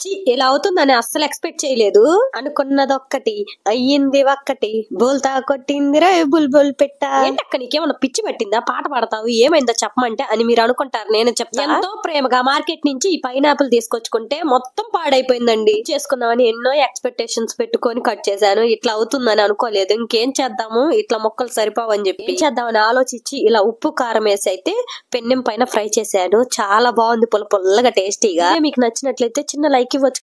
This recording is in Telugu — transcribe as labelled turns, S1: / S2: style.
S1: ఇలా అవుతుందని అస్సలు ఎక్స్పెక్ట్ చేయలేదు. అనుకున్నదొక్కటి అయ్యింది ఒక్కటి, బోల్తా కొట్టిందిరా బుల్బుల్ పెట్ట. ఏంటక్క నీకేమన్నా పిచ్చి పట్టిందా? పాట పాడతావు, ఏమైందో చెప్పమంటే అని మీరు అనుకుంటారు. నేను చెప్తా. ఎంతో ప్రేమగా మార్కెట్ నుంచి ఈ పైనాపిల్ తీసుకొచ్చుకుంటే మొత్తం పాడైపోయిందండి. చేసుకుందామని ఎన్నో ఎక్స్పెక్టేషన్స్ పెట్టుకొని కట్ చేశాను. ఇట్లా అవుతుందని అనుకోలేదు. ఇంకేం చేద్దాము, ఇట్లా మొక్కలు సరిపోవని చెప్పి ఏం చేద్దామని ఆలోచించి ఇలా ఉప్పు కారం వేసి అయితే పెన్నెం పైన ఫ్రై చేశాను. చాలా బాగుంది, పుల్ల పుల్లగా టేస్టీగా. మీకు నచ్చినట్లయితే చిన్న లైక్ ఇవ్వచ్చు.